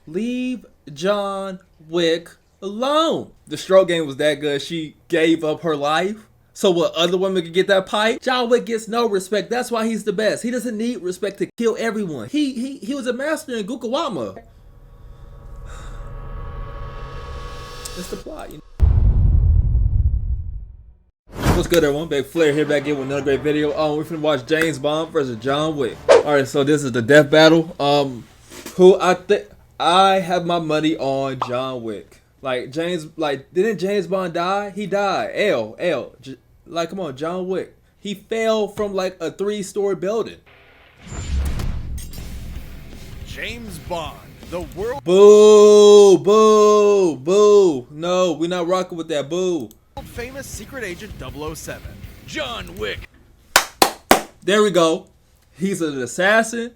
Leave John Wick alone. The stroke game was that good. She gave up her life. So what, other women could get that pipe? John Wick gets no respect. That's why he's the best. He doesn't need respect to kill everyone. He was a master in Gukawama. It's the plot, you know. What's good, everyone? Big Flair here, back in with another great video. We're finna watch James Bond versus John Wick. Alright, so this is the death battle. I have my money on John Wick. Didn't James Bond die? He died. Come on, John Wick. He fell from like a 3-story building. James Bond, the world. Boo, boo, boo. No, we're not rocking with that. Boo. Famous secret agent 007, John Wick. There we go. He's an assassin,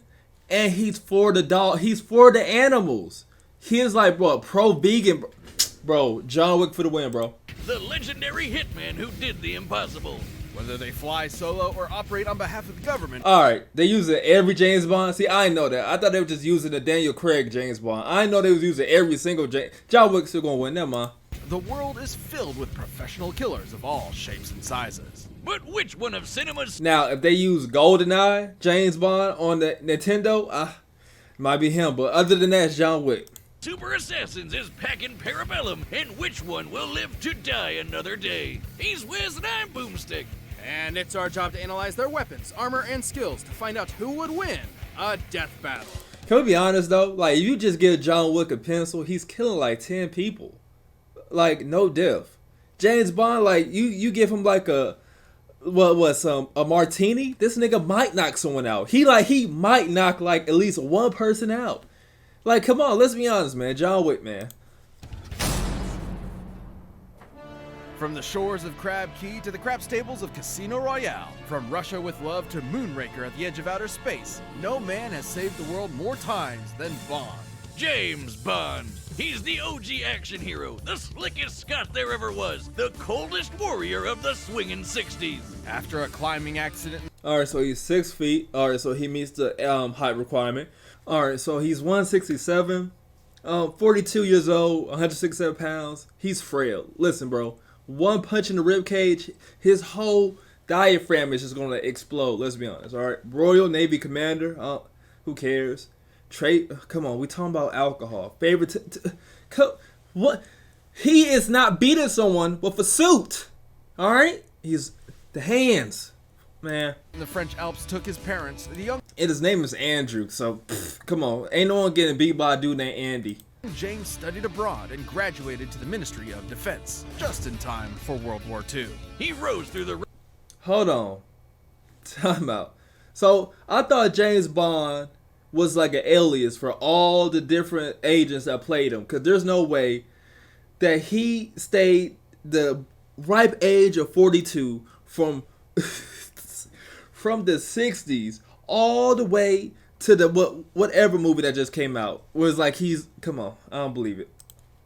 and he's for the dog. He's for the animals. He is like, bro, pro-vegan, bro. John Wick for the win, bro. The legendary hitman who did the impossible. Whether they fly solo or operate on behalf of the government. All right, they use it every James Bond. See, I didn't know that. I thought they were just using the Daniel Craig James Bond. I didn't know they was using every single John Wick still gonna win. Never mind. The world is filled with professional killers of all shapes and sizes. But which one of cinema's... Now, if they use GoldenEye, James Bond on the Nintendo, might be him. But other than that, it's John Wick. Super Assassins is packing Parabellum, and which one will live to die another day? He's Wiz and I'm Boomstick. And it's our job to analyze their weapons, armor, and skills to find out who would win a death battle. Can we be honest, though? Like, if you just give John Wick a pencil, he's killing like 10 people. Like, no diff. James Bond, like, you give him like a martini, this nigga might knock someone out. He might knock like at least one person out. Like, come on, let's be honest, man. John Wick, man. From the shores of Crab Key to the crap stables of Casino Royale, from Russia with Love to Moonraker at the edge of outer space, no man has saved the world more times than Bond. James Bond. He's the OG action hero, the slickest Scot there ever was, the coldest warrior of the swinging 60s. After a climbing accident... Alright, so he's 6 feet. Alright, so he meets the height requirement. Alright, so he's 167, 42 years old, 167 pounds. He's frail. Listen, bro. One punch in the rib cage, his whole diaphragm is just gonna explode. Let's be honest. Alright, Royal Navy Commander. Who cares? Come on, we talking about alcohol. Favorite, what? He is not beating someone with a suit. All right, he's the hands, man. The French Alps took his parents, the young. And his name is Andrew. So come on, ain't no one getting beat by a dude named Andy. James studied abroad and graduated to the Ministry of Defense, just in time for World War II. He rose through the... Hold on, time out. So I thought James Bond was like an alias for all the different agents that played him, because there's no way that he stayed the ripe age of 42 from from the 60s all the way to the whatever movie that just came out. Was like, come on, I don't believe it.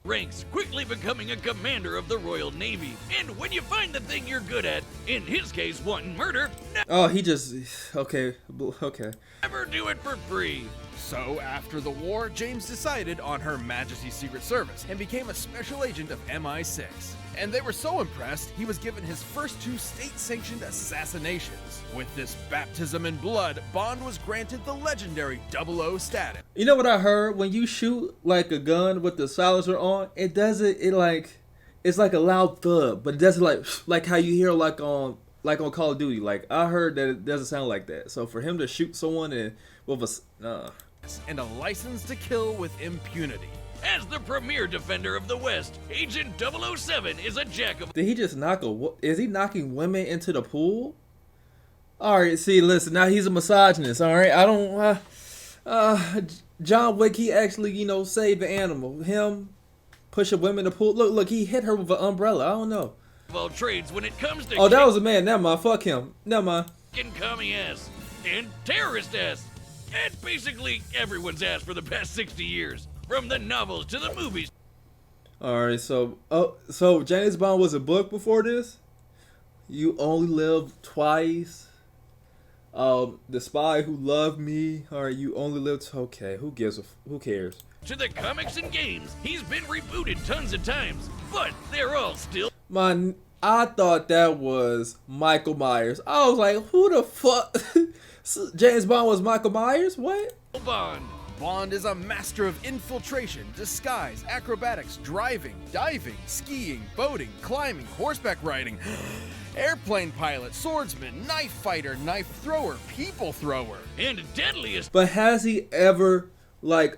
ranks, quickly becoming a commander of the Royal Navy. And when you find the thing you're good at, in his case wanting murder, Oh, he just... Okay. never do it for free. So, after the war, James decided on Her Majesty's Secret Service and became a special agent of MI6. And they were so impressed, he was given his first 2 state-sanctioned assassinations. With this baptism in blood, Bond was granted the legendary 00 status. You know what I heard? When you shoot like a gun with the silencer on, it's like a loud thud, but it doesn't like how you hear like on Call of Duty. Like, I heard that it doesn't sound like that. So for him to shoot someone with a and a license to kill with impunity. As the premier defender of the West, Agent 007 is a jack of... Did he just is he knocking women into the pool? Alright, see, listen, now he's a misogynist, alright? I don't, John Wick, he actually, saved the animal. Him pushing women in the pool. Look, he hit her with an umbrella. I don't know. Of all trades when it comes to... Oh, that was a man. Never mind. Fuck him. Never mind. Commie ass. And terrorist ass. And basically everyone's ass for the past 60 years. From the novels to the movies. Alright, so James Bond was a book before this? You Only Live Twice. The Spy Who Loved Me. Alright, You Only Live... Okay, who cares? To the comics and games, he's been rebooted tons of times, but they're all still I thought that was Michael Myers. I was like, who the fuck? James Bond was Michael Myers? What? Bond. Bond is a master of infiltration, disguise, acrobatics, driving, diving, skiing, boating, climbing, horseback riding, airplane pilot, swordsman, knife fighter, knife thrower, people thrower. And deadliest. But has he ever like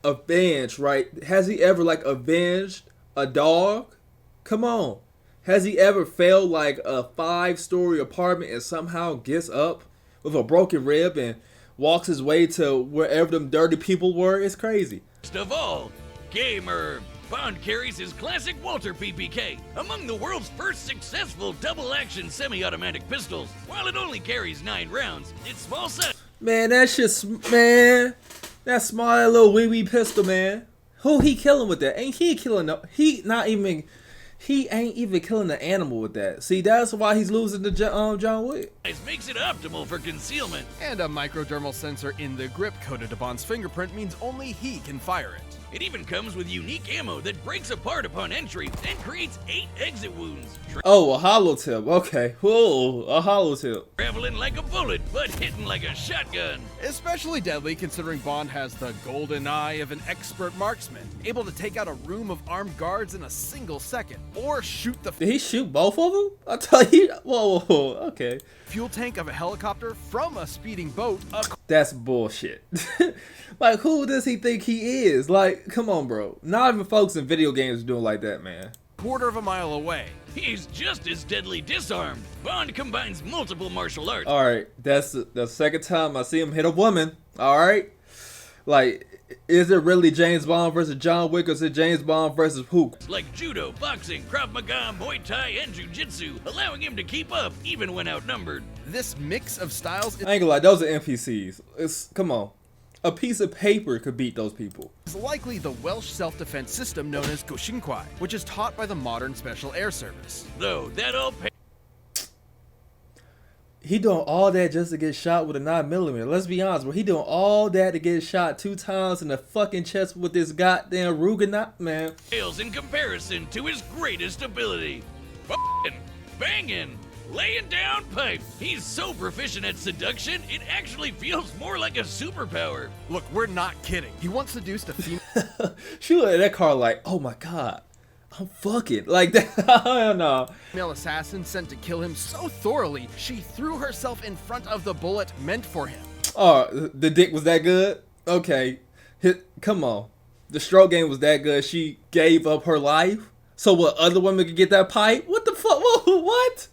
avenged, right? Has he ever like avenged a dog? Come on. Has he ever failed like a 5-story apartment and somehow gets up with a broken rib and walks his way to wherever them dirty people were? It's crazy. Of all, gamer. Bond carries his classic Walter PPK, among the world's first successful double-action semi-automatic pistols. While it only carries 9 rounds, its small size. Man, that shit's, man, that small that little wee pistol, man. Who he killing with that? Ain't he killing no, he ain't even killing the animal with that. See, that's why he's losing to John Wick. Makes it optimal for concealment. And a microdermal sensor in the grip coded to Bond's fingerprint means only he can fire it. It even comes with unique ammo that breaks apart upon entry and creates 8 exit wounds. Oh, a hollow tip. Okay. Whoa, a hollow tip. Traveling like a bullet, but hitting like a shotgun. Especially deadly considering Bond has the golden eye of an expert marksman, able to take out a room of armed guards in a single second, or shoot the Did he shoot both of them? I tell you. Whoa, okay. fuel tank of a helicopter from a speeding boat. That's bullshit. Like, who does he think he is? Like, come on, bro. Not even folks in video games are doing like that, man. Quarter of a mile away. He's just as deadly disarmed. Bond combines multiple martial arts. All right, that's the second time I see him hit a woman. All right, like, is it really James Bond versus John Wick, or is it James Bond versus who? Like judo, boxing, Krav Maga, Muay Thai, and Jiu-Jitsu, allowing him to keep up even when outnumbered. This mix of styles I ain't gonna lie, those are NPCs. Come on. A piece of paper could beat those people. is likely the Welsh self-defense system known as Goshinkwai, which is taught by the modern Special Air Service. Though that all He doing all that just to get shot with a 9mm. Let's be honest, bro. He doing all that to get shot 2 times in the fucking chest with this goddamn Rugenot, man. pales in comparison to his greatest ability. F***ing, banging, laying down pipe. He's so proficient at seduction, it actually feels more like a superpower. Look, we're not kidding. He once seduced a female She looked at that car like, oh my god, I'm fucking like that. Hell no. assassin sent to kill him so thoroughly, she threw herself in front of the bullet meant for him. Oh, the dick was that good? Okay. Come on. The stroke game was that good. She gave up her life so what other women could get that pipe? What the fuck? Whoa, what?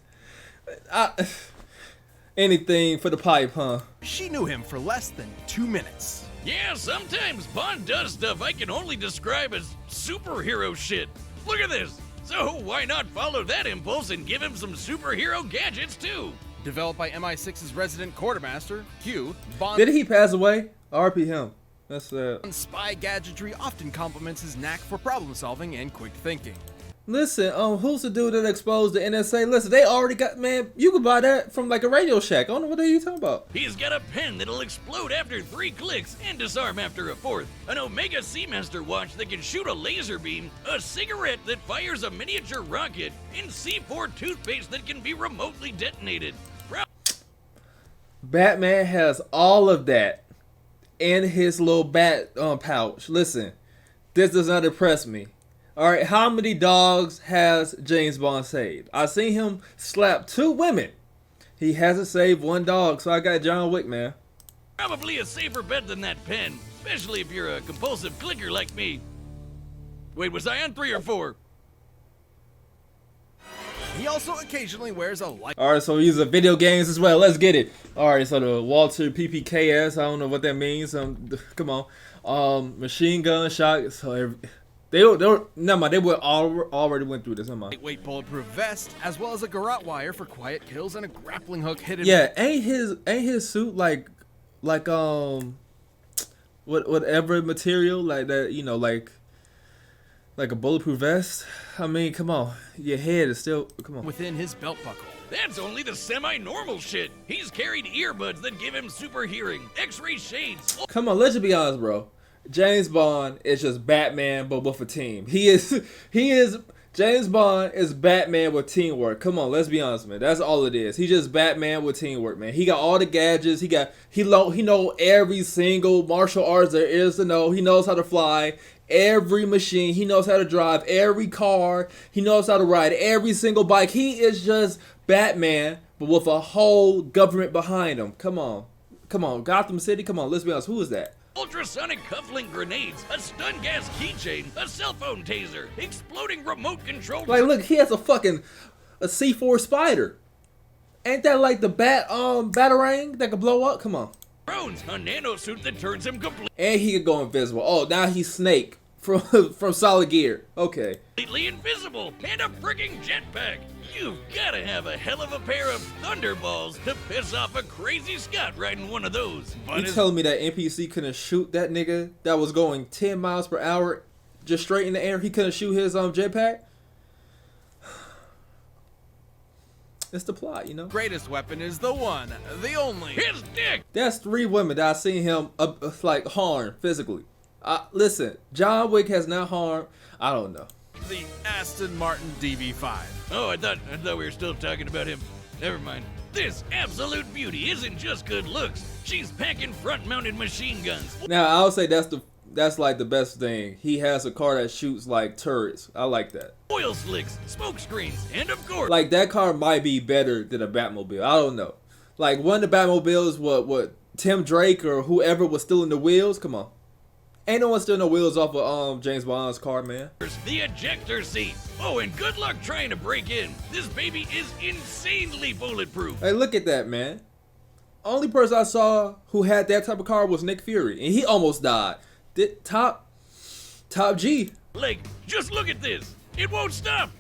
Anything for the pipe, huh? She knew him for less than 2 minutes. Yeah, sometimes Bond does stuff I can only describe as superhero shit. Look at this. So why not follow that impulse and give him some superhero gadgets too? Developed by MI6's resident quartermaster, Q, Bond. Did he pass away? RP him. That's Spy gadgetry often complements his knack for problem solving and quick thinking. Listen, who's the dude that exposed the NSA? Listen, they already got, man, you can buy that from like a Radio Shack. I don't know what the hell you talking about. He's got a pen that'll explode after 3 clicks and disarm after a 4th, an Omega Seamaster watch that can shoot a laser beam, a cigarette that fires a miniature rocket, and C4 toothpaste that can be remotely detonated. Batman has all of that in his little bat pouch. Listen, this does not impress me. All right, how many dogs has James Bond saved? I seen him slap 2 women. He hasn't saved 1 dog, so I got John Wick, man. Probably a safer bet than that pen, especially if you're a compulsive clicker like me. Wait, was I on 3 or 4? He also occasionally wears a light. All right, so he's a video games as well. Let's get it. All right, so the Walter PPKS, I don't know what that means. Come on. Machine gun shot. So they were never mind. They were already went through this. Never mind. Lightweight bulletproof vest, as well as a garrote wire for quiet kills and a grappling hook hidden. Yeah, ain't his suit like whatever material like that, you know, like a bulletproof vest? I mean, come on. Your head is still, come on. Within his belt buckle. That's only the semi-normal shit. He's carried earbuds that give him super hearing, X-ray shades. Come on, let's just be honest, bro. James Bond is just Batman, but with a team. He is James Bond is Batman with teamwork. Come on, let's be honest, man. That's all it is. He just Batman with teamwork, man. He got all the gadgets. He know every single martial arts there is to know. He knows how to fly every machine. He knows how to drive every car. He knows how to ride every single bike. He is just Batman, but with a whole government behind him. Come on, Gotham City. Come on, let's be honest. Who is that? Ultrasonic cufflink grenades, a stun gas keychain, a cell phone taser, exploding remote control. Like, look, he has a C4 spider. Ain't that like the batarang that could blow up? Come on. Drones, a nanosuit that turns him And he could go invisible. Oh, now he's Snake from Solid Gear. Okay. completely invisible, and a frigging jetpack. You've gotta have a hell of a pair of thunderballs to piss off a crazy Scot riding one of those. You telling me that NPC couldn't shoot that nigga that was going 10 miles per hour just straight in the air? He couldn't shoot his jetpack? It's the plot, you know? Greatest weapon is the one, the only. His dick! That's 3 women that I seen him like harm physically. Listen, John Wick has not harmed. I don't know. The Aston Martin DB5. Oh, I thought we were still talking about him. Never mind. This absolute beauty isn't just good looks. She's packing front-mounted machine guns. Now, I'll say that's like the best thing. He has a car that shoots like turrets. I like that. Oil slicks, smoke screens, and of course... Like, that car might be better than a Batmobile. I don't know. Like, one of the Batmobiles, what Tim Drake or whoever was stealing the wheels? Come on. Ain't no one stealing the wheels off of James Bond's car, man. The ejector seat. Oh, and good luck trying to break in. This baby is insanely bulletproof. Hey, look at that, man. Only person I saw who had that type of car was Nick Fury, and he almost died. Top G. Like, just look at this. It won't stop.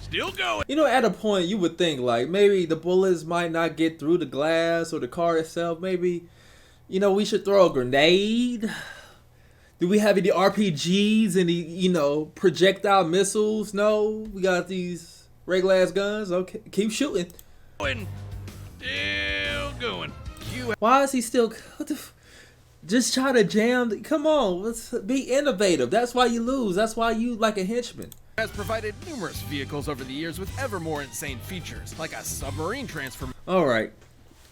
Still going. You know, at a point you would think like maybe the bullets might not get through the glass or the car itself. Maybe, you know, we should throw a grenade. Do we have any RPGs, any, projectile missiles? No, we got these regular ass guns. Okay, keep shooting. Still going. Why is he still? Just try to jam. Come on, let's be innovative. That's why you lose. That's why you like a henchman. Has provided numerous vehicles over the years with ever more insane features, like a submarine transform. All right.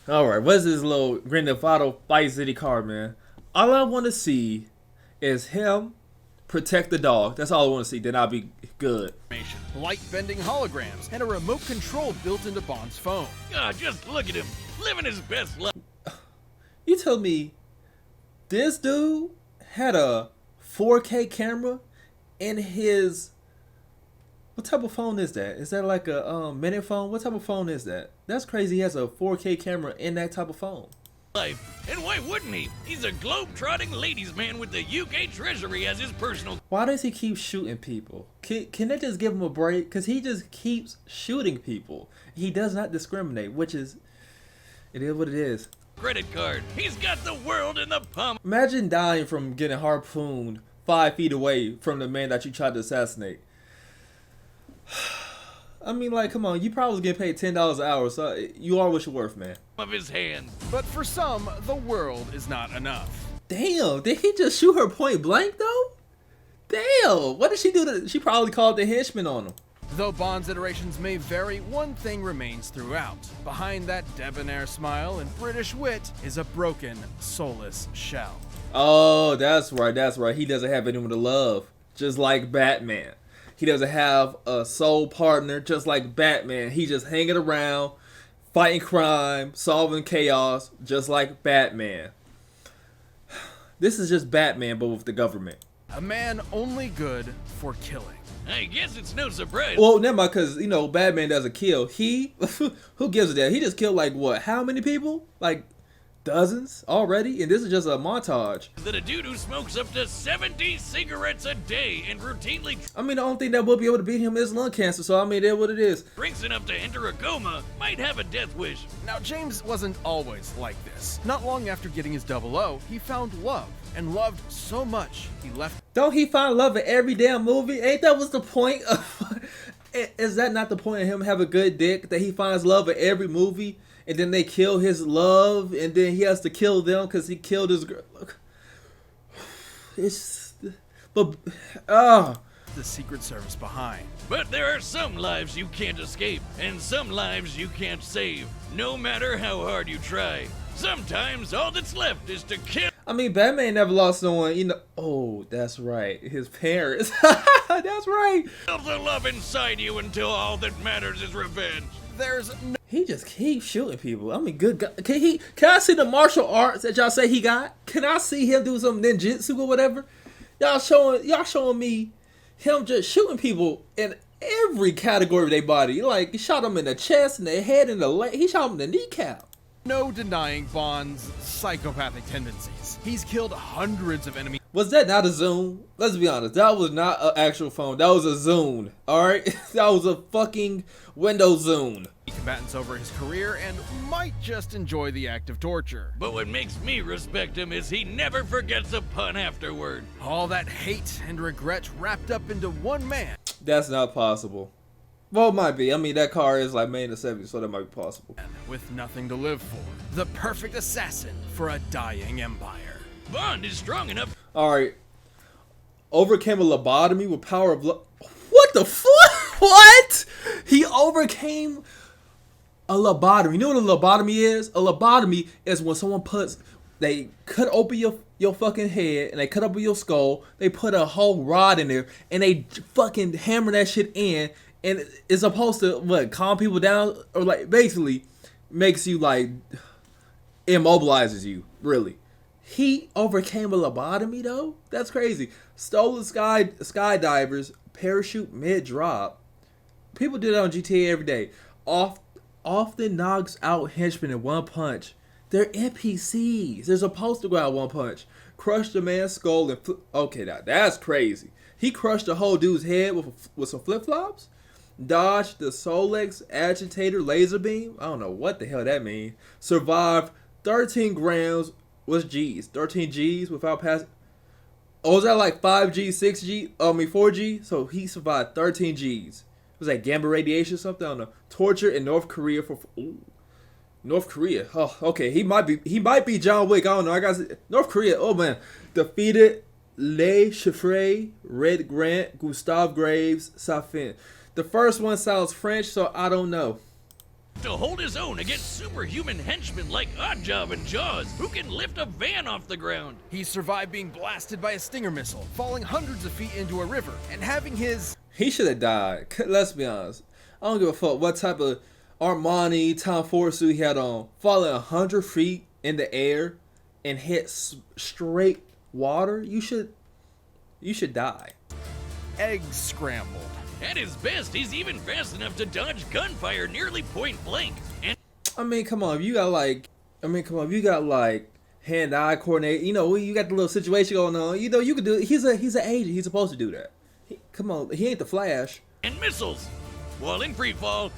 What's this little Grand Theft Auto Vice City car, man? All I want to see is him protect the dog. That's all I want to see. Then I'll be good. Light bending holograms and a remote control built into Bond's phone. God, just look at him, living his best life. You tell me this dude had a 4K camera in his... What type of phone is that? Is that like a minute phone? What type of phone is that? That's crazy. He has a 4K camera in that type of phone. And why wouldn't he? He's a globe-trotting ladies man with the UK Treasury as his personal... Why does he keep shooting people? Can they just give him a break? Because he just keeps shooting people. He does not discriminate, which is... It is what it is. Credit card. He's got the world in the palm. Imagine dying from getting harpooned 5 feet away from the man that you tried to assassinate. I mean, like, come on. You probably get paid $10 an hour, so you are what you're worth, man. Of his hand. But for some, the world is not enough. Damn, did he just shoot her point blank, though? Damn, what did she do? She probably called the henchman on him. Though Bond's iterations may vary, one thing remains throughout. Behind that debonair smile and British wit is a broken, soulless shell. Oh, that's right. He doesn't have anyone to love, just like Batman. He doesn't have a soul partner, just like Batman. He just hanging around, fighting crime, solving chaos, just like Batman. This is just Batman, but with the government. A man only good for killing. I guess it's no surprise. Well, never mind, because, Batman doesn't kill. Who gives a damn? He just killed, like, what, how many people? Like, dozens already? And this is just a montage. That a dude who smokes up to 70 cigarettes a day and routinely... I mean, the only thing that will be able to beat him is lung cancer, so, I mean, that's what it is. Drinks enough to enter a coma, might have a death wish. Now, James wasn't always like this. Not long after getting his 00, he found love. And loved so much, he left. Don't he find love in every damn movie? Ain't that was the point of... Is that not the point of him have a good dick? That he finds love in every movie? And then they kill his love? And then he has to kill them because he killed his girl? Look. it's, but, ah. The Secret Service behind. But there are some lives you can't escape, and some lives you can't save, no matter how hard you try. Sometimes all that's left is to kill. I mean, Batman never lost someone, you know. Oh, that's right. His parents. That's right. The love inside you until all that matters is revenge. There's no He just keeps shooting people. I mean, good God. Can I see the martial arts that y'all say he got? Can I see him do some ninjutsu or whatever? Y'all showing me him just shooting people in every category of their body. Like, he shot him in the chest, in the head, in the leg. He shot him in the kneecap. no denying Bond's psychopathic tendencies. He's killed hundreds of enemies. Was that not a zoom? Let's be honest. That was not an actual phone. That was a zoom. Alright? That was a fucking window zoom. Combatants over his career and might just enjoy the act of torture. But what makes me respect him is he never forgets a pun afterward. All that hate and regret wrapped up into one man. That's not possible. Well, it might be. I mean, that car is like made in the 70s, so that might be possible. With nothing to live for. The perfect assassin for a dying empire. Bond is strong enough. Alright. Overcame a lobotomy with power of What the fuck? What? He overcame a lobotomy. You know what a lobotomy is? A lobotomy is when someone they cut open your fucking head and they cut open your skull. They put a whole rod in there and they fucking hammer that shit in. And it's supposed to, calm people down? Or, like, basically makes you, like, immobilizes you, really. He overcame a lobotomy, though? That's crazy. Stolen skydivers, parachute mid-drop. People do that on GTA every day. Often knocks out henchmen in one punch. They're NPCs. They're supposed to go out one punch. Crushed a man's skull and... Okay, now, that's crazy. He crushed a whole dude's head with some flip-flops? Dodged the Solex agitator laser beam. I don't know what the hell that means. Survived 13 grams. What's G's? 13 G's without passing. Oh, was that like 5G, 6G? 4G? So he survived 13 G's. Was that gamma radiation or something? I don't know. Torture in North Korea for. Ooh. North Korea. Oh, okay. He might be John Wick. I don't know. I got North Korea. Oh man. Defeated Le Chiffre, Red Grant, Gustave Graves, Safin. The first one sounds French, so I don't know. To hold his own against superhuman henchmen like Oddjob and Jaws, who can lift a van off the ground. He survived being blasted by a Stinger missile, falling hundreds of feet into a river, and having his... He should have died. Let's be honest. I don't give a fuck what type of Armani Tom Ford suit he had on. Falling 100 feet in the air and hit straight water. You should die. eggs scrambled. At his best, he's even fast enough to dodge gunfire nearly point blank. And I mean, come on, if you got like hand-eye coordinate, you know, you got the little situation going on, you know, you could do it. He's an agent. He's supposed to do that. Come on, he ain't the Flash. and missiles, while in free fall,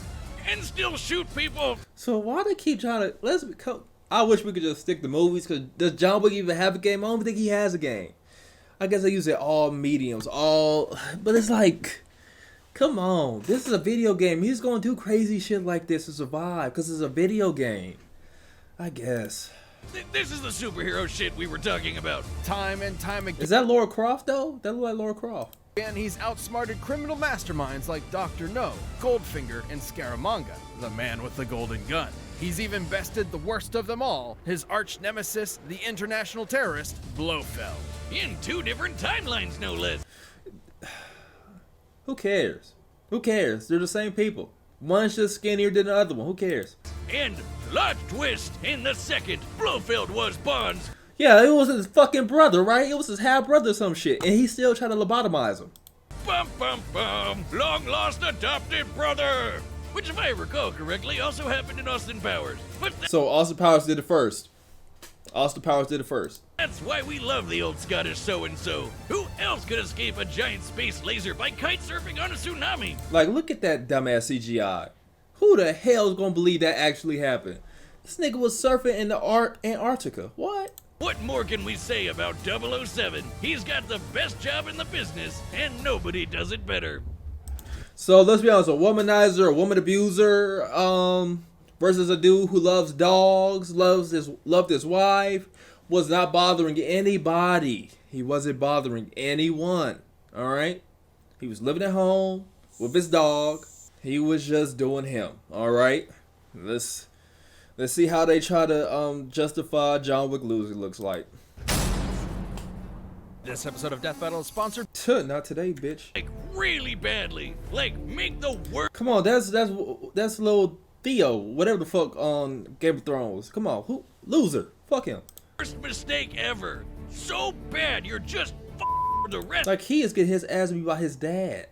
and still shoot people. So why they keep trying to I wish we could just stick to movies, because does John Wick even have a game? I don't think he has a game. I guess they use it all mediums, but it's like, come on, this is a video game. He's gonna do crazy shit like this to survive, because it's a video game. I guess. This is the superhero shit we were talking about. Time and time Is that Laura Croft though? That look like Laura Croft. again, he's outsmarted criminal masterminds like Dr. No, Goldfinger, and Scaramanga, the man with the golden gun. He's even bested the worst of them all, his arch nemesis, the international terrorist, Blofeld. In 2 different timelines, no less. Who cares? Who cares? They're the same people. One's just skinnier than the other one. Who cares? And plot twist, in the second, Blofeld was Bond's. Yeah, it was his fucking brother, right? It was his half brother or some shit. And he still tried to lobotomize him. Bum bum bum, long lost adopted brother. Which, if I recall correctly, also happened in Austin Powers. But So Austin Powers did it first. that's why we love the old Scottish so-and-so. Who else could escape a giant space laser by kite surfing on a tsunami? Like, look at that dumbass CGI. Who the hell is gonna believe that actually happened? This nigga was surfing in the Antarctica. What? What more can we say about 007? He's got the best job in the business, and nobody does it better. So let's be honest, a womanizer, a woman abuser, versus a dude who loves dogs, loved his wife, was not bothering anybody. He wasn't bothering anyone. All right. He was living at home with his dog. He was just doing him. All right. Let's see how they try to justify John Wick losing. Looks like. This episode of Death Battle is sponsored. Not today, bitch. Like really badly. Like make the worst Come on, that's little Theo, whatever the fuck on Game of Thrones. Come on, who loser? Fuck him. mistake ever. So bad you're just for the rest Like he is getting his ass beat by his dad.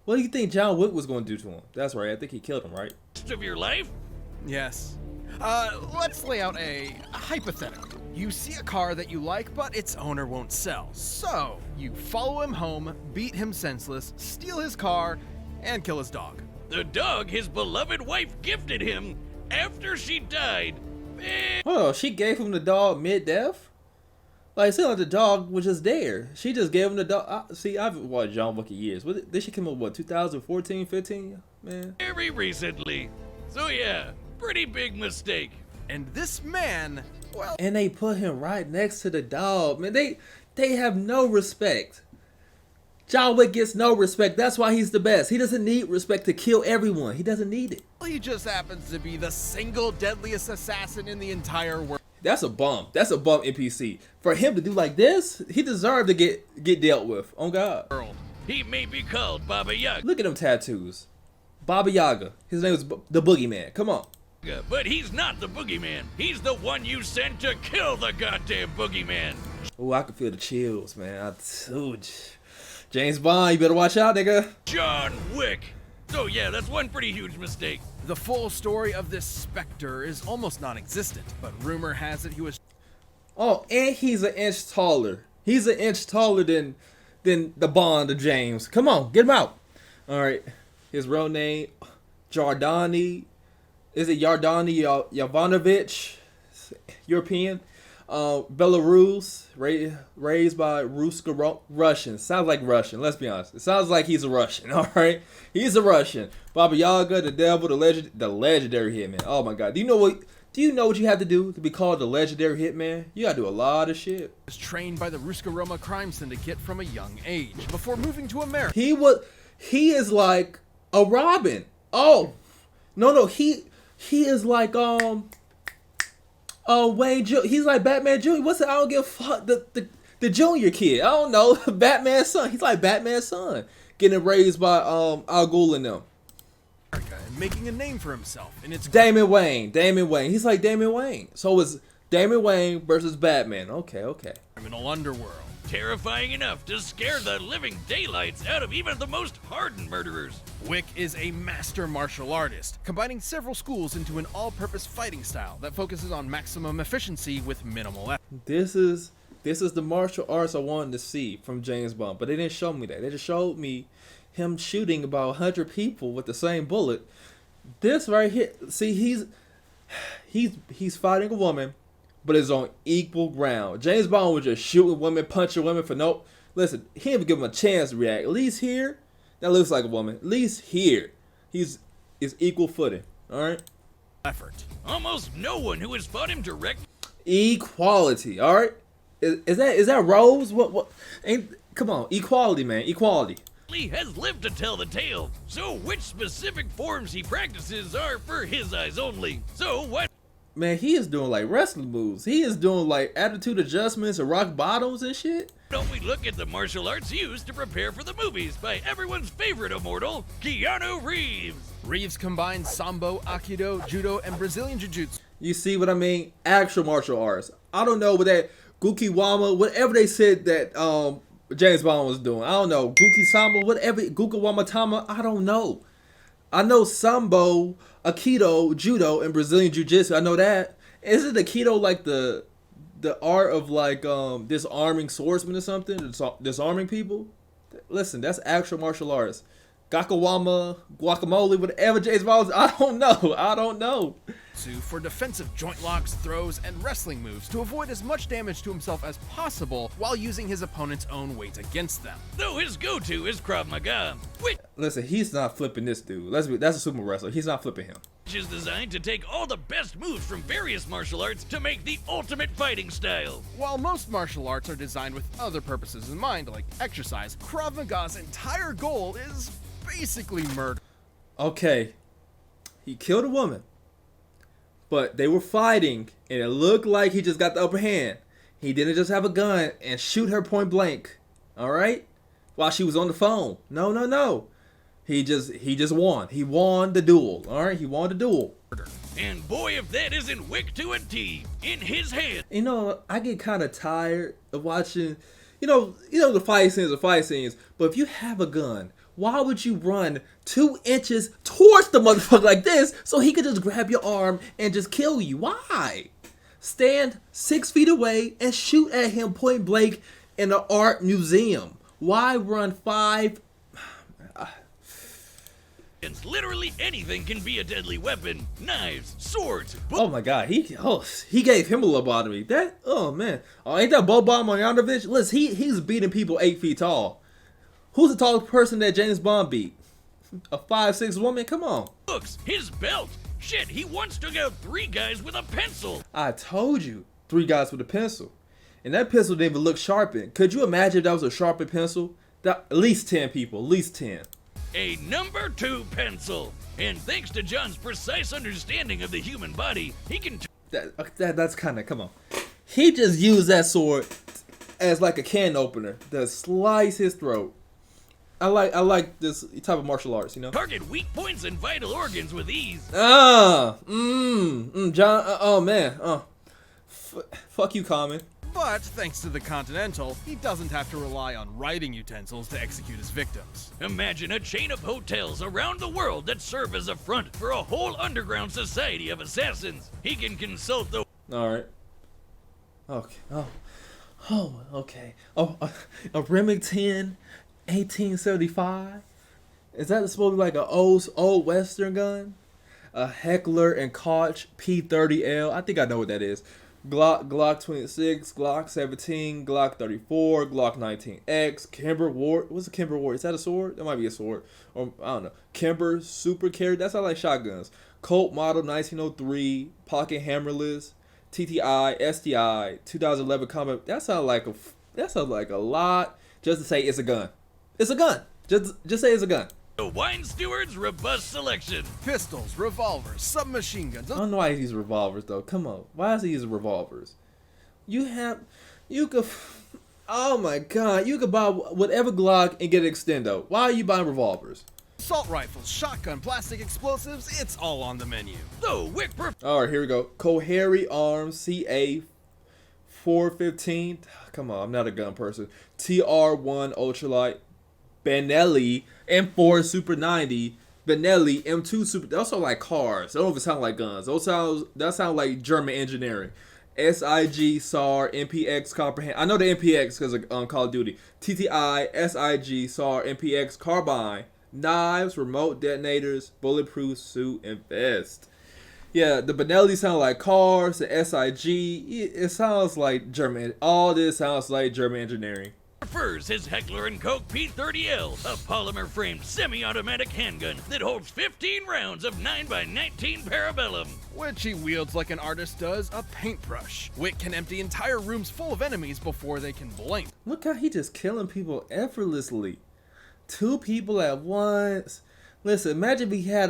What do you think John Wick was going to do to him? That's right. I think he killed him, right? of your life. Yes. Let's lay out a hypothetical. You see a car that you like, but its owner won't sell. So, you follow him home, beat him senseless, steal his car, and kill his dog. The dog his beloved wife gifted him after she died. Oh, she gave him the dog mid-death? Like, it seemed like the dog was just there. She just gave him the dog. See, I've watched John Wick years. This shit came up, what, 2014, 15? Man. Very recently. So yeah, pretty big mistake. And this man, well, And they put him right next to the dog. Man, they have no respect. John Wick gets no respect. That's why he's the best. He doesn't need respect to kill everyone. He doesn't need it. he just happens to be the single deadliest assassin in the entire world. That's a bum. That's a bum NPC. For him to do like this, he deserved to get dealt with. Oh God. He may be called Baba Yaga, Look at them tattoos. Baba Yaga. His name is the Boogeyman. Come on. but he's not the boogeyman. He's the one you sent to kill the goddamn boogeyman. Oh, I can feel the chills, man. James Bond, you better watch out, nigga. John Wick. So yeah, that's one pretty huge mistake. The full story of this specter is almost non-existent, but rumor has it he was Oh, and he's an inch taller. He's an inch taller than the Bond of James. Come on, get him out. All right. His real name, Jardani. Is it Yardani Yovanovich? European. Belarus, raised by Russian. Sounds like Russian, let's be honest. It sounds like he's a Russian, all right? He's a Russian. Baba Yaga, the devil, the legendary hitman. Oh my God. Do you know what you have to do to be called the legendary hitman? You gotta do a lot of shit. trained by the Ruska Roma crime syndicate from a young age before moving to America. He is like a Robin. Oh. No, he is like Wayne he's like Batman Jr. What's it? I don't give a fuck. The junior kid. I don't know. Batman's son. He's like Batman's son. Getting raised by Al Ghul and them. And making a name for himself in its Damian Wayne. He's like Damian Wayne. So it's Damian Wayne versus Batman. Okay. criminal underworld. Terrifying enough to scare the living daylights out of even the most hardened murderers. Wick is a master martial artist, combining several schools into an all-purpose fighting style that focuses on maximum efficiency with minimal effort. This is the martial arts I wanted to see from James Bond, but they didn't show me that. They just showed me him shooting about 100 people with the same bullet. This right here, see, he's fighting a woman, but it's on equal ground. James Bond was just shooting women, punching women for no. Listen, he didn't give him a chance to react. At least here, that looks like a woman. At least here, is equal footing. All right. Effort. Almost no one who has fought him direct Equality. All right. Is that Rose? What? Ain't come on. Equality, man. Equality. has lived to tell the tale. So which specific forms he practices are for his eyes only. So what? Man, he is doing like wrestling moves. He is doing like attitude adjustments and rock bottoms and shit. Don't we look at the martial arts used to prepare for the movies by everyone's favorite immortal, Keanu Reeves? Reeves combines Sambo, Aikido, Judo, and Brazilian Jiu-Jitsu. You see what I mean? Actual martial arts. I don't know what that Gukiwama, whatever they said that James Bond was doing. I don't know. Guki Sambo, whatever, Gukiwama Tama, I don't know. I know Sambo, Aikido, Judo, and Brazilian Jiu-Jitsu. I know that. Isn't Aikido like the art of like disarming swordsmen or something? Disarming people? Listen, that's actual martial arts. Gakawama, guacamole, whatever James Bond, I don't know. For defensive joint locks, throws, and wrestling moves to avoid as much damage to himself as possible while using his opponent's own weight against them. Though his go-to is Krav Maga, which Listen, he's not flipping this dude. That's a sumo wrestler. He's not flipping him. is designed to take all the best moves from various martial arts to make the ultimate fighting style. While most martial arts are designed with other purposes in mind, like exercise, Krav Maga's entire goal is basically murder. Okay, he killed a woman, but they were fighting, and it looked like he just got the upper hand. He didn't just have a gun and shoot her point blank, all right? While she was on the phone. No. He just won. He won the duel, all right? He won the duel. And boy, if that isn't Wick to a T, in his hand. You know, I get kind of tired of watching, the fight scenes are fight scenes, but if you have a gun, why would you run 2 inches towards the motherfucker like this so he could just grab your arm and just kill you? Why? Stand 6 feet away and shoot at him point blank in an art museum. Why run 5? Literally anything can be a deadly weapon. Knives, swords, Oh my god, he gave him a lobotomy. Ain't that Boban Marjanovic? Listen, he's beating people 8 feet tall. Who's the tallest person that James Bond beat? A 5'6" woman? Come on. books, his belt. Shit, he once took out 3 guys with a pencil. I told you, 3 guys with a pencil. And that pencil didn't even look sharpened. Could you imagine if that was a sharpened pencil? At least 10 people, at least 10. A number 2 pencil. And thanks to John's precise understanding of the human body, he can That's kind of, come on. He just used that sword as like a can opener to slice his throat. I like this type of martial arts, target weak points and vital organs with ease. John, oh man, fuck you, Common. But thanks to the Continental, he doesn't have to rely on writing utensils to execute his victims. Imagine a chain of hotels around the world that serve as a front for a whole underground society of assassins. He can consult the... All right. Okay. Okay. A Remington 1875? Is that supposed to be like an old Western gun? A Heckler and Koch P30L. I think I know what that is. Glock 26, Glock 17, Glock 34, Glock 19X, Kimber Ward. What's a Kimber Ward? Is that a sword? That might be a sword. Or, I don't know. Kimber Super Carry. That sounds like shotguns. Colt Model 1903, Pocket Hammerless, TTI, STI, 2011 Combat. That sounds like a lot just to say it's a gun. It's a gun. Just say it's a gun. The Wine Steward's robust selection. Pistols, revolvers, submachine guns. I don't know why he uses revolvers though. Come on. Why is he using revolvers? Oh my god. You could buy whatever Glock and get an extendo. Why are you buying revolvers? Assault rifles, shotgun, plastic explosives, it's all on the menu. The Wick Alright, here we go. Kohari Arms CA 415. Come on, I'm not a gun person. TR1 Ultralight. Benelli M4 Super 90, Benelli M2 Super. Those sound like cars. They don't even sound like guns. That sound like German engineering. SIG SAR MPX Comprehend. I know the MPX because of Call of Duty. TTI SIG SAR MPX Carbine. Knives, remote detonators, bulletproof suit, and vest. Yeah, the Benelli sound like cars. The SIG, it sounds like German. All this sounds like German engineering. Prefers his Heckler & Koch P30L, a polymer-framed semi-automatic handgun that holds 15 rounds of 9x19 Parabellum. Which he wields like an artist does a paintbrush. Wick can empty entire rooms full of enemies before they can blink. Look how he just killing people effortlessly. 2 people at once. Listen, imagine he had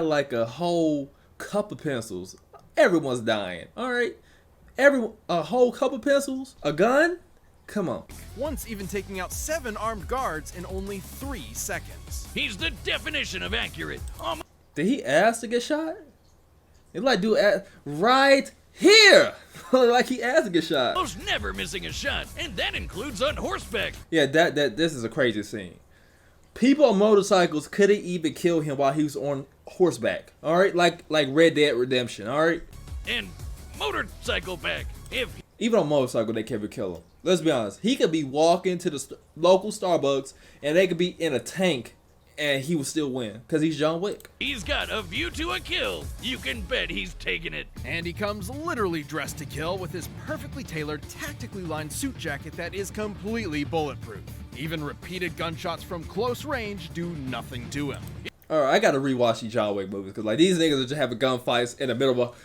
like a whole cup of pencils. Everyone's dying. All right, a whole cup of pencils, a gun. Come on. Once even taking out 7 armed guards in only 3 seconds. He's the definition of accurate. Did he ask to get shot? It's like, dude, right here. Like he asked to get shot. Almost never missing a shot, and that includes on horseback. Yeah, this is a crazy scene. People on motorcycles couldn't even kill him while he was on horseback. All right, like Red Dead Redemption. All right. And motorcycle back. Even on motorcycle, they can't even kill him. Let's be honest. He could be walking to the local Starbucks, and they could be in a tank, and he would still win because he's John Wick. He's got a view to a kill. You can bet he's taking it. And he comes literally dressed to kill with his perfectly tailored, tactically lined suit jacket that is completely bulletproof. Even repeated gunshots from close range do nothing to him. All right, I gotta rewatch these John Wick movies because like these niggas are just having gunfights in the middle of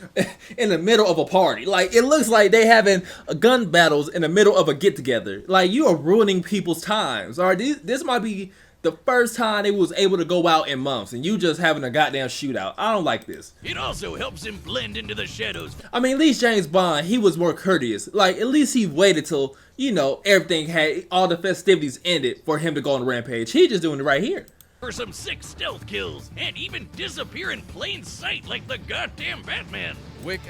in the middle of a party. Like it looks like they having gun battles in the middle of a get together. Like you are ruining people's times. All right, this might be the first time they was able to go out in months, and you just having a goddamn shootout. I don't like this. It also helps him blend into the shadows. I mean, at least James Bond, he was more courteous. Like at least he waited till everything had all the festivities ended for him to go on the rampage. He just doing it right here. For some sick stealth kills, and even disappear in plain sight like the goddamn Batman. Wick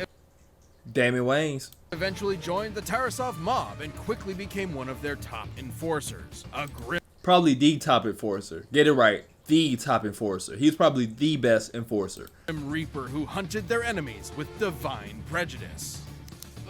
Damon Wayans eventually joined the Tarasov mob and quickly became one of their top enforcers. A grim probably the top enforcer. Get it right. The top enforcer. He's probably the best enforcer. reaper who hunted their enemies with divine prejudice.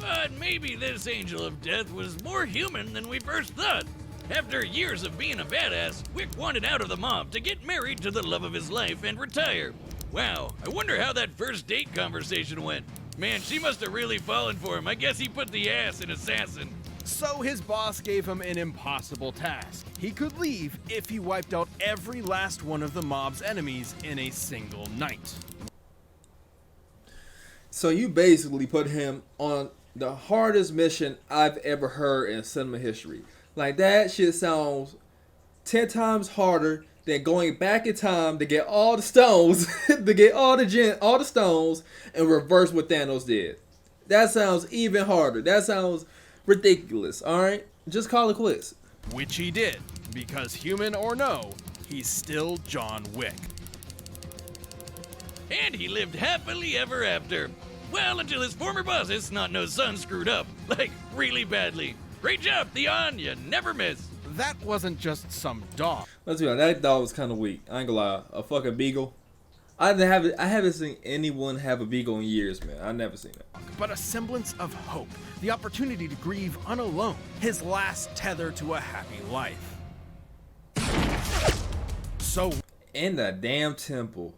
But maybe this Angel of Death was more human than we first thought. After years of being a badass, Wick wanted out of the mob to get married to the love of his life and retire. Wow, I wonder how that first date conversation went. Man, she must have really fallen for him. I guess he put the ass in assassin. So his boss gave him an impossible task. He could leave if he wiped out every last one of the mob's enemies in a single night. So you basically put him on the hardest mission I've ever heard in cinema history. Like that shit sounds 10 times harder than going back in time to get all the stones, to get all the stones and reverse what Thanos did. That sounds even harder. That sounds ridiculous. All right, just call it quits. Which he did, because human or no, he's still John Wick. And he lived happily ever after. Well, until his former boss's snot-nosed son screwed up. Like, really badly. Great job, Theon. You never miss. That wasn't just some dog. Let's be honest, that dog was kind of weak. I ain't gonna lie. A fucking beagle. I haven't seen anyone have a beagle in years, man. I've never seen it. But a semblance of hope. The opportunity to grieve unalone. His last tether to a happy life. So, In the damn temple.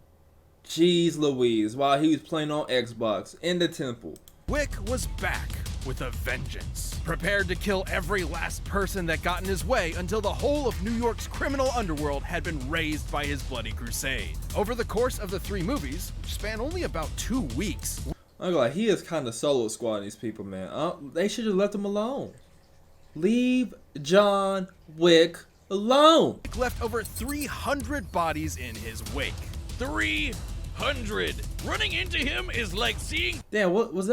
Jeez Louise. While he was playing on Xbox. In the temple. Wick was back with a vengeance, prepared to kill every last person that got in his way until the whole of New York's criminal underworld had been razed by his bloody crusade. Over the course of the 3 movies, which span only about 2 weeks, I'm gonna lie, he is kind of solo squading these people, man. They should have left him alone. Leave John Wick alone. Wick left over 300 bodies in his wake. 300. Running into him is like seeing. Damn, that was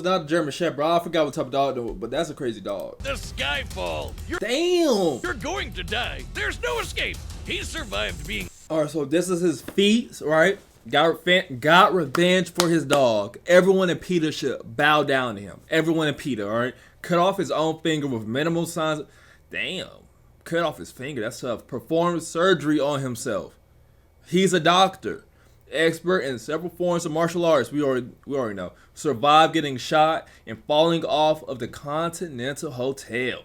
not a German Shepherd. I forgot what type of dog it was, but that's a crazy dog. The Skyfall. Damn. You're going to die. There's no escape. He survived being. All right, so this is his feat, right? Got revenge for his dog. Everyone in Peter should bow down to him. Everyone in Peter, all right? Cut off his own finger with minimal signs. Damn. Cut off his finger. That's tough. Performed surgery on himself. He's a doctor. Expert in several forms of martial arts. We already know. Survived getting shot and falling off of the Continental Hotel.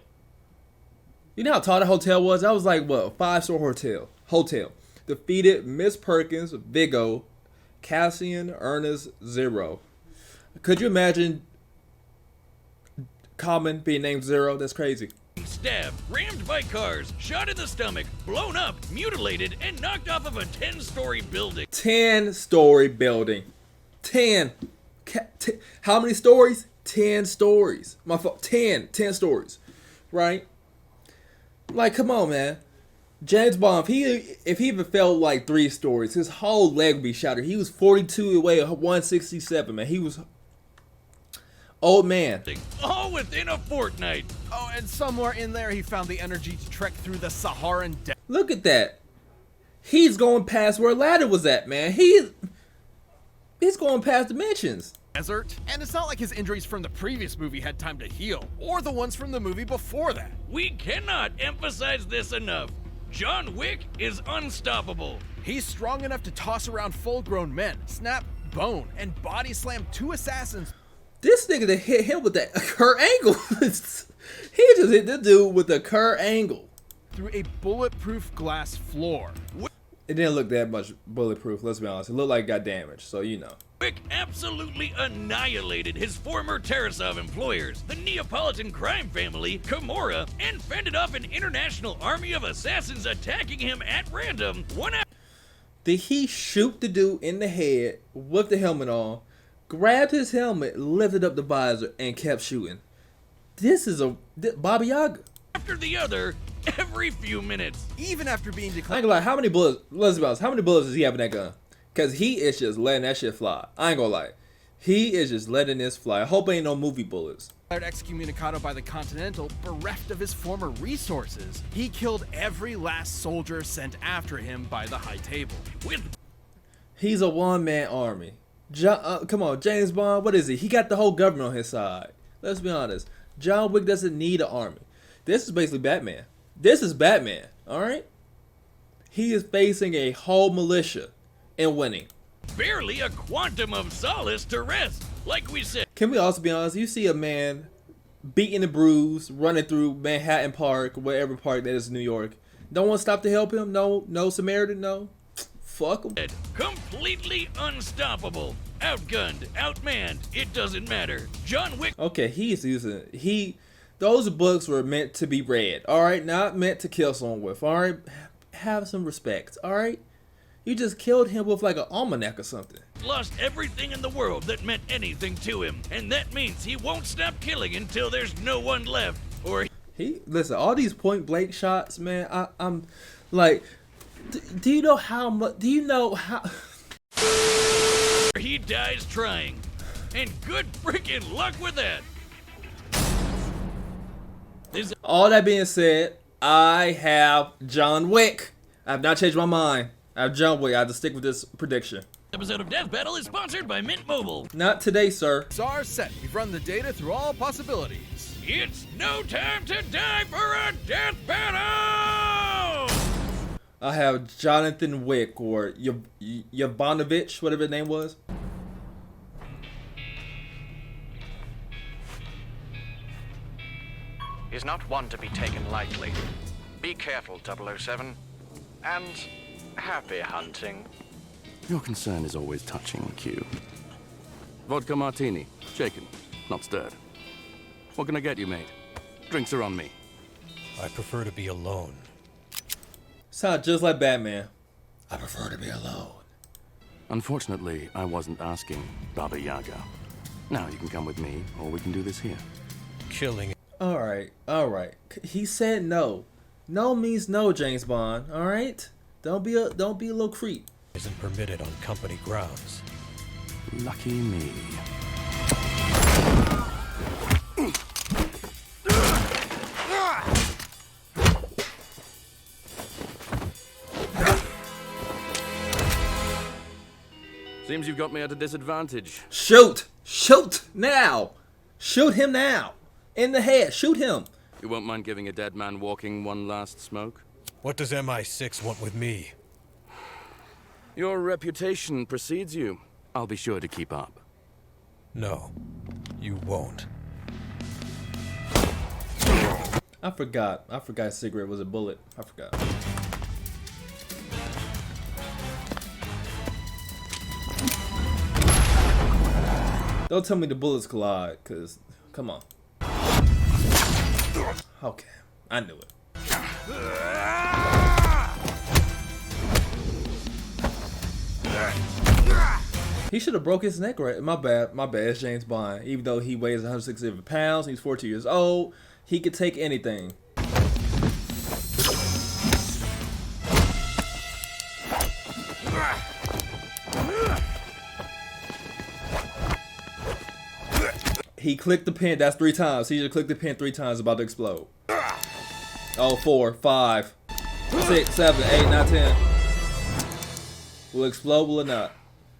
You know how tall the hotel was? That was like, what, a 5-star hotel. Defeated Miss Perkins, Vigo, Cassian, Ernest, Zero. Could you imagine Common being named Zero? That's crazy. Stabbed, rammed by cars, shot in the stomach, blown up, mutilated, and knocked off of a 10-story building. 10-story building. 10. How many stories? 10 stories. My fault. 10 stories. Right? Like, come on, man. James Bond, if he even fell like 3 stories, his whole leg would be shattered. He was 42 away at 167, man. He was old man. All within a fortnight. Oh, and somewhere in there he found the energy to trek through the Saharan desert. Look at that. He's going past where Ladder was at, man. He's going past dimensions. And it's not like his injuries from the previous movie had time to heal, or the ones from the movie before that. We cannot emphasize this enough. John Wick is unstoppable. He's strong enough to toss around full-grown men, snap bone, and body slam 2 assassins. This nigga that hit him with that Kurt Angle. He just hit this dude with a Kurt Angle. Through a bulletproof glass floor. it didn't look that much bulletproof. Let's be honest. It looked like it got damaged. So you know. Wick absolutely annihilated his former Tarasov employers, the Neapolitan crime family, Kimura, and fended off an international army of assassins attacking him at random, one after. Did he shoot the dude in the head with the helmet on, grabbed his helmet, lifted up the visor, and kept shooting? This is a Baba Yaga. After the other, every few minutes. Even after being I declared. ain't gonna lie, how many bullets, let's be honest, how many bullets does he have in that gun? Because he is just letting that shit fly. I ain't gonna lie. He is just letting this fly. I hope ain't no movie bullets. Excommunicado by the Continental, bereft of his former resources, he killed every last soldier sent after him by the High Table. He's a one-man army. Come on, James Bond, what is he? He got the whole government on his side. Let's be honest. John Wick doesn't need an army. This is basically Batman. This is Batman, alright? He is facing a whole militia and winning. Barely a quantum of solace to rest, like we said. Can we also be honest? You see a man beaten and bruised, running through Manhattan Park, whatever park that is in New York. Don't want to stop to help him? No Samaritan? No? Fuck him. Completely unstoppable. Outgunned, outmanned, it doesn't matter. John Wick. Okay, those books were meant to be read, alright? Not meant to kill someone with, alright? Have some respect, alright? You just killed him with like an almanac or something. Lost everything in the world that meant anything to him, and that means he won't stop killing until there's no one left. Or Listen, all these point blank shots, man. I'm like, do you know how much? Do you know how? he dies trying, and good freaking luck with that. All that being said, I have John Wick. I have not changed my mind. I have John Wick. I have to stick with this prediction. Episode of Death Battle is sponsored by Mint Mobile. Not today, sir. SAR set. We've run the data through all possibilities. It's no time to die for a death battle! I have Jonathan Wick or Yovanovich, whatever his name was. Is not one to be taken lightly. Be careful, 007. And happy hunting. Your concern is always touching, Q. Vodka martini. Shaken, not stirred. What can I get you, mate? Drinks are on me. I prefer to be alone. Sound just like Batman. I prefer to be alone. Unfortunately, I wasn't asking, Baba Yaga. Now you can come with me, or we can do this here. Killing Alright. He said no. No means no, James Bond. Alright? Don't be a little creep. isn't permitted on company grounds. Lucky me. Seems you've got me at a disadvantage. Shoot! Shoot now! Shoot him now! In the head! Shoot him! You won't mind giving a dead man walking one last smoke? What does MI6 want with me? Your reputation precedes you. I'll be sure to keep up. No, you won't. I forgot cigarette was a bullet. I forgot. Don't tell me the bullets collide, cause come on. Okay, I knew it. He should have broke his neck right. My bad. It's James Bond. Even though he weighs 160 pounds, he's 42 years old. He could take anything. He clicked the pin. That's 3 times. He just clicked the pin 3 times. About to explode. Oh, 4, 5, 6, 7, 8, 9, 10. Will it explode? Will it not?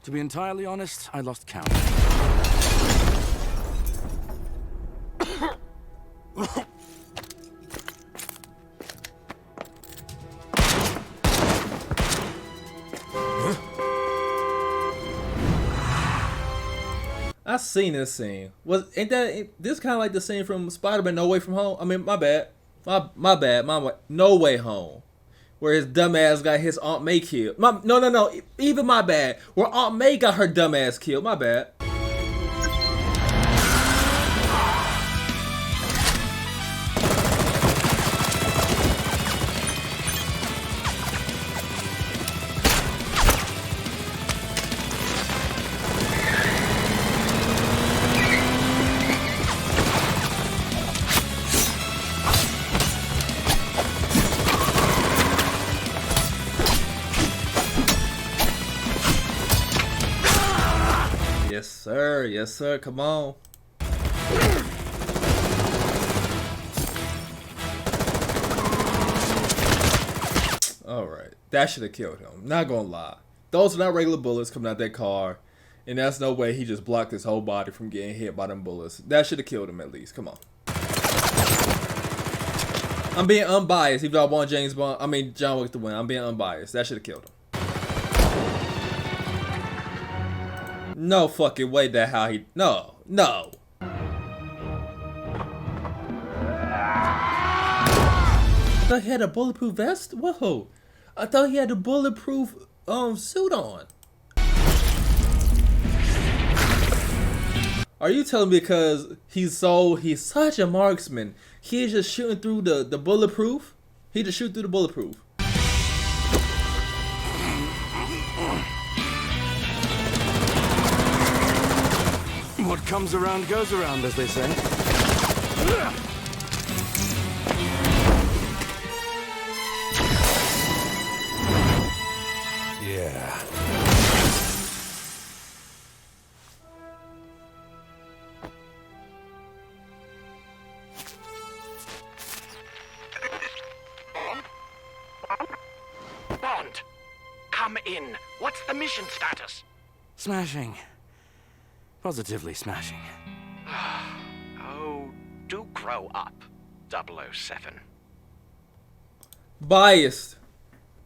To be entirely honest, I lost count. I seen this scene. This kind of like the scene from Spider-Man No Way From Home? I mean, my bad. My bad. No Way Home. where his dumbass got his Aunt May killed. No. Even my bad. Where Aunt May got her dumbass killed. My bad. Yes, sir. Come on. Alright. That should have killed him. Not gonna lie. Those are not regular bullets coming out that car. And that's no way he just blocked his whole body from getting hit by them bullets. That should have killed him at least. Come on. I'm being unbiased. Even though I want John Wick to win. I'm being unbiased. That should have killed him. No fucking way that how he... No. I thought he had a bulletproof vest? Whoa. I thought he had a bulletproof suit on. Are you telling me because he's such a marksman, he's just shooting through the bulletproof? He just shoot through the bulletproof. What comes around goes around, as they say. Yeah. Bond, come in. What's the mission status? Smashing. Positively smashing. Oh, do grow up, 007. Biased.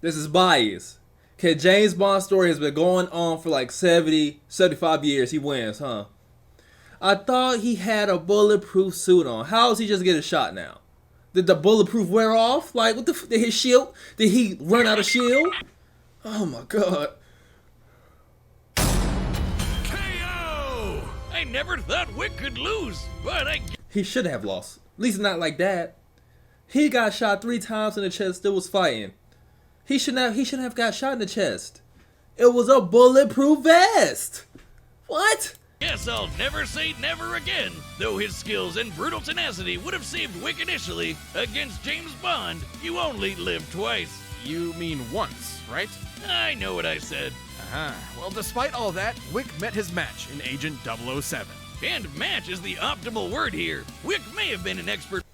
This is biased. Okay, James Bond story has been going on for like 75 years. He wins, huh? I thought he had a bulletproof suit on. How is he just getting shot now? Did the bulletproof wear off? Like, what the did his shield? Did he run out of shield? Oh my god. I never thought Wick could lose, but He should have lost. At least not like that. He got shot 3 times in the chest, still was fighting. He shouldn't have got shot in the chest. It was a bulletproof vest. What? guess I'll never say never again. Though his skills and brutal tenacity would have saved Wick initially, against James Bond, you only live twice. You mean once, right? I know what I said. Well, despite all that, Wick met his match in Agent 007. And match is the optimal word here. Wick may have been an expert.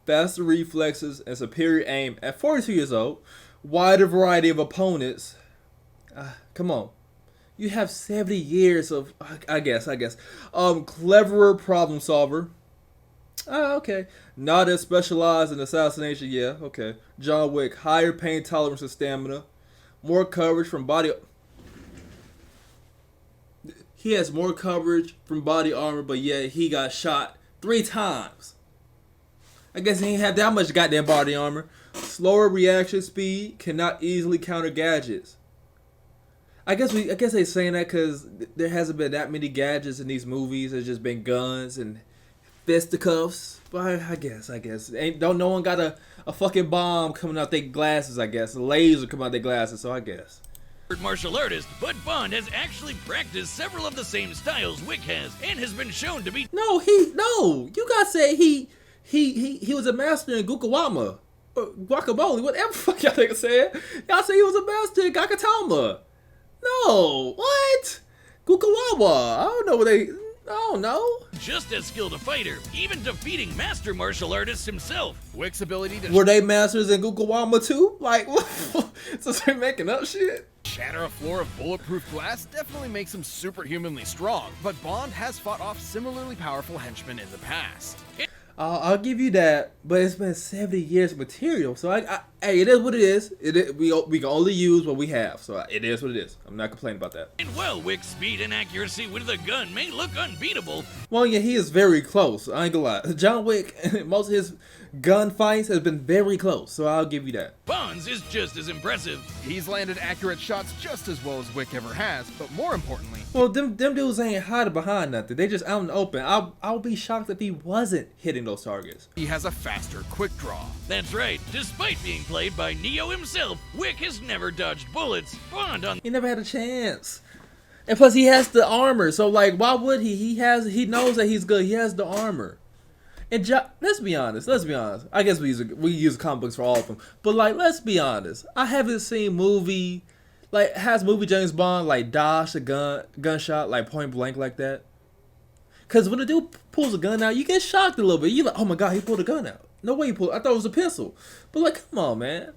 Faster reflexes and superior aim at 42 years old. Wider variety of opponents. Come on. You have 70 years of, I guess. Cleverer problem solver. Okay. Not as specialized in assassination. Yeah, okay. John Wick. Higher pain tolerance and stamina. More coverage from body. He has more coverage from body armor, but yet he got shot 3 times. I guess he didn't have that much goddamn body armor. Slower reaction speed, cannot easily counter gadgets. I guess they saying that because there hasn't been that many gadgets in these movies. There's just been guns and fisticuffs. But I guess don't no one got a fucking bomb coming out their glasses. I guess a laser coming out their glasses. So I guess. Martial artist, but Bond has actually practiced several of the same styles Wick has, and has been shown to be. No. You gotta say he was a master in Gukawama. Guacamole, whatever the fuck y'all niggas said. Y'all say he was a master in Gakatama. No, what? Gukawawa. I don't know. Just as skilled a fighter, even defeating master martial artists himself. Wick's ability to Were they masters in Gukawama too? Like, what? So they're making up shit? shatter a floor of bulletproof glass definitely makes him superhumanly strong, but Bond has fought off similarly powerful henchmen in the past. I'll give you that, but it's been 70 years of material, so hey, it is what it is. We can only use what we have, so it is what it is. I'm not complaining about that. And while Wick's speed and accuracy with the gun may look unbeatable, Well, yeah, he is very close. I ain't gonna lie. John Wick, most of his gunfights has been very close, so I'll give you that. Bond's is just as impressive. He's landed accurate shots just as well as Wick ever has, but more importantly, Well, them dudes ain't hiding behind nothing. They just out in the open. I'll be shocked if he wasn't hitting those targets. he has a faster quick draw. That's right. Despite being played by Neo himself, Wick has never dodged bullets. Bond, on He never had a chance. And plus, he has the armor. So, like, why would he? He knows that he's good. He has the armor. And let's be honest. I guess we use comic books for all of them. But like, let's be honest. I haven't seen has James Bond like dodged a gunshot like point blank like that. Cause when the dude pulls a gun out, you get shocked a little bit. You like, oh my god, he pulled a gun out. No way he pulled. I thought it was a pistol. But like, come on, man.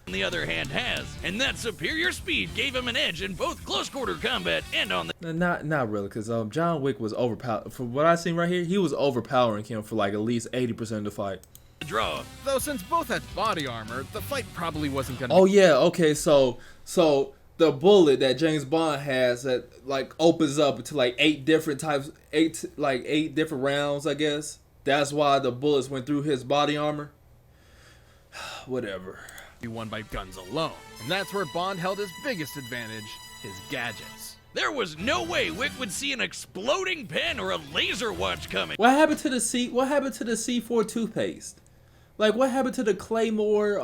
the other hand, has. And that superior speed gave him an edge in both close quarter combat and on the Not really, because John Wick was overpowered. From what I seen right here, he was overpowering him for like at least 80% of the fight. draw. Though since both had body armor, the fight probably wasn't gonna Oh yeah, okay, so the bullet that James Bond has that like opens up to like eight different rounds, I guess. That's why the bullets went through his body armor. Whatever. be won by guns alone. And that's where Bond held his biggest advantage, his gadgets. There was no way Wick would see an exploding pen or a laser watch coming. What happened to the C4 toothpaste? Like, what happened to the Claymore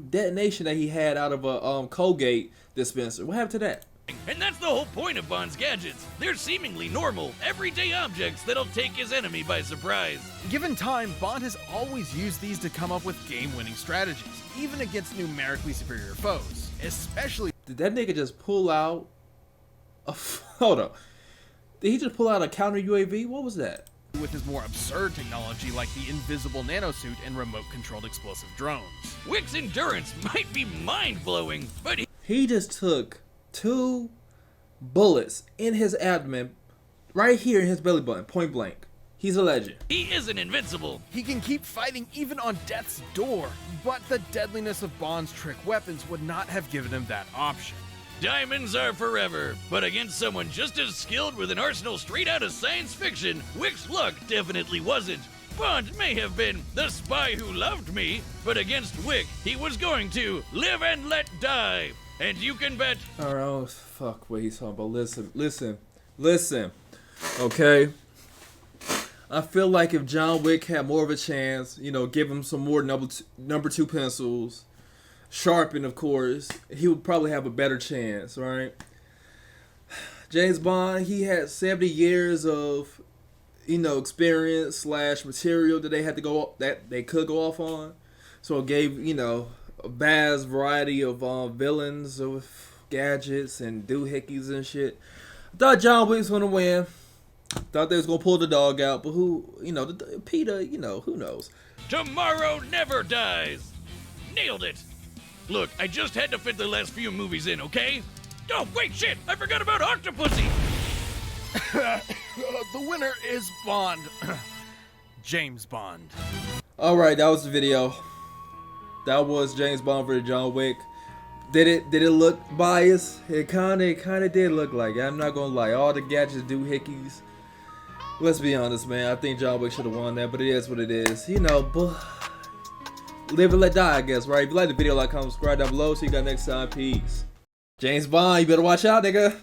detonation that he had out of a Colgate dispenser? What happened to that? And that's the whole point of Bond's gadgets. They're seemingly normal, everyday objects that'll take his enemy by surprise. Given time, Bond has always used these to come up with game-winning strategies, even against numerically superior foes, especially Did that nigga just pull out hold on. Did he just pull out a counter UAV? What was that? with his more absurd technology like the invisible nanosuit and remote-controlled explosive drones. Wick's endurance might be mind-blowing, but He just took 2 bullets in his abdomen, right here in his belly button, point blank. He's a legend. he isn't invincible. He can keep fighting even on death's door, but the deadliness of Bond's trick weapons would not have given him that option. Diamonds are forever, but against someone just as skilled with an arsenal straight out of science fiction, Wick's luck definitely wasn't. Bond may have been the spy who loved me, but against Wick, he was going to live and let die. And you can bet. Alright, oh, fuck what he's talking about. Listen. Okay? I feel like if John Wick had more of a chance, give him some more number 2 pencils, sharpen, of course, he would probably have a better chance, right? James Bond, he had 70 years of, experience / material that they could go off on. So it gave, a vast variety of villains with gadgets and doohickeys and shit. I thought John Wick was gonna win. Thought they was gonna pull the dog out, but Peter, who knows? Tomorrow never dies. Nailed it. Look, I just had to fit the last few movies in, okay? Oh, wait, shit! I forgot about Octopussy! The winner is Bond. James Bond. Alright, that was the video. That was James Bond versus John Wick. Did it look biased? It kinda did look like it. I'm not gonna lie. All the gadgets do hickeys. Let's be honest, man. I think John Wick should have won that, but it is what it is. But live and let die, I guess, right? If you like the video, like, comment, subscribe down below. See you guys next time. Peace. James Bond, you better watch out, nigga.